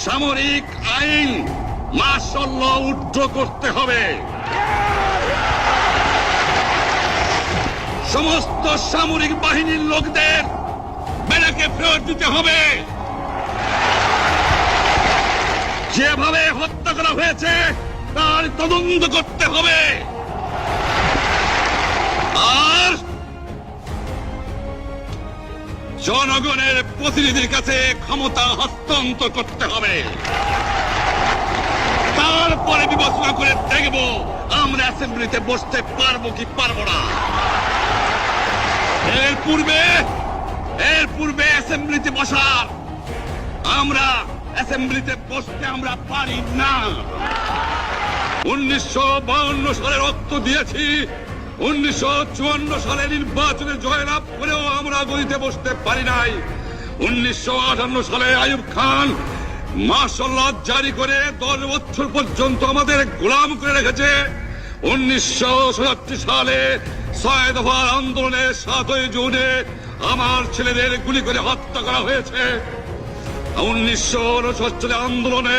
সামরিক আইন মার্শাল ল উড্র করতে হবে। সমস্ত সামরিক বাহিনীর লোকদের ব্যারাকে ফেরত দিতে হবে। যেভাবে হত্যা করা হয়েছে তার তদন্ত করতে হবে। আর জনগণের প্রতিনিধির কাছে ক্ষমতা হস্তান্তর করতে হবে। তারপরে বিবেচনা করে দেখব আমরা অ্যাসেম্বলিতে বসতে পারবো কি পারবো না। এর পূর্বে অ্যাসেম্বলিতে বসার আমরা অ্যাসেম্বলিতে বসতে আমরা পারি না। 1952 সালে রক্ত দিয়েছি, 1954 সালে নির্বাচনে জয়লাভ করেও আমরা গদিতে বসতে পারি নাই। 1958 সালে আইয়ুব খান মার্শাল ল জারি করে 10 বছর পর্যন্ত আমাদের গোলাম করে রেখেছে। 1967 সালে 6 দফার আন্দোলনে 7 জুনে আমার ছেলেদের গুলি করে হত্যা করা হয়েছে। 1969 আন্দোলনে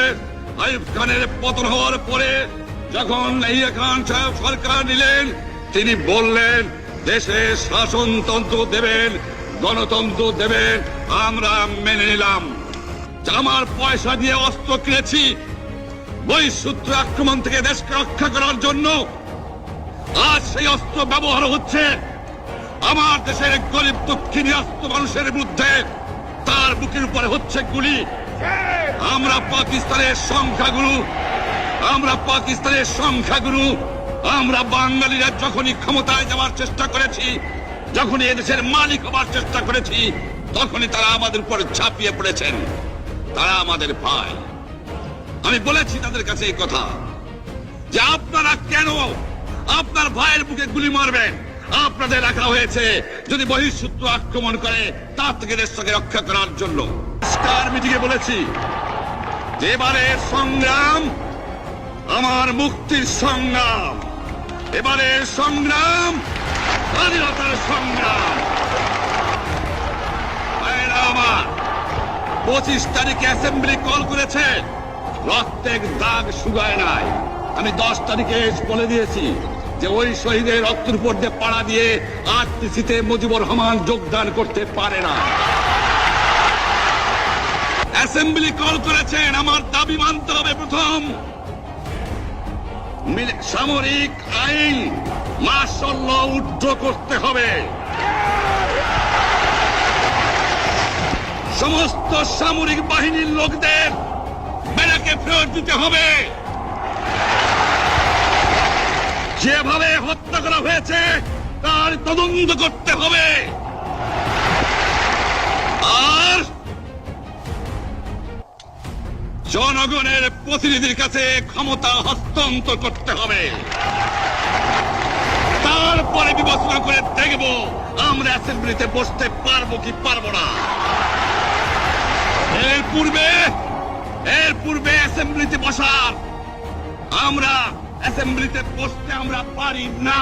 আইয়ুব খানের পতন হওয়ার পরে যখন ইয়াহিয়া খান সাহেব সরকার নিলেন, তিনি বললেন দেশে শাসনতন্ত্র দেবেন, গণতন্ত্র দেবেন। আমরা মেনে নিলাম। আমার পয়সা দিয়ে অস্ত্র কিনেছি বহিঃশত্রু আক্রমণ থেকে দেশকে রক্ষা করার জন্য। আজ সেই অস্ত্র ব্যবহার হচ্ছে আমার দেশের গরিব দুঃখী নিরস্ত মানুষের বিরুদ্ধে। তার বুকের উপরে হচ্ছে গুলি। আমরা পাকিস্তানের সংখ্যাগুরু। আমরা বাঙালিরা যখনই ক্ষমতায় যাওয়ার চেষ্টা করেছি, যখনই এদেশের মালিক হবার চেষ্টা করেছি, তখনই তারা আমাদের উপর ঝাঁপিয়ে পড়েছেন। তারা আমাদের ভাই। আমি বলেছি তাদের কাছে এই কথা যে আপনারা কেন আপনার ভাইয়ের বুকে গুলি মারবেন? আপনাদের রাখা হয়েছে যদি বহিঃশত্রু আক্রমণ করে তার থেকে দেশটাকে রক্ষা করার জন্য। স্টার মিটিংয়ে বলেছি যে এবারের সংগ্রাম আমার মুক্তির সংগ্রাম, এবারের সংগ্রাম স্বাধীনতার সংগ্রাম। আমার 25 তারিখে অ্যাসেম্বলি কল করেছে, রক্তের দাগ শুকায় নাই। আমি 10 তারিখে বলে দিয়েছি যে ওই শহীদের রক্তের উপর দিয়ে পাড়া দিয়ে আরটিসিতে মুজিবুর রহমান যোগদান করতে পারে না। অ্যাসেম্বলি কল করেছেন, আমার দাবি মানতে হবে। প্রথম, সামরিক আইন মার্শাল ল উড্র করতে হবে। সমস্ত সামরিক বাহিনীর লোকদের ব্যারাকে ফেরত দিতে হবে। যেভাবে হত্যা করা হয়েছে তার তদন্ত করতে হবে। আর জনগণের প্রতিনিধির কাছে ক্ষমতা হস্তান্তর করতে হবে। তারপরে বিবেচনা করে দেখব আমরা অ্যাসেম্বলিতে বসতে পারবো কি পারবো না। এর পূর্বে অ্যাসেম্বলিতে বসার আমরা অ্যাসেম্বলিতে বসতে আমরা পারি না।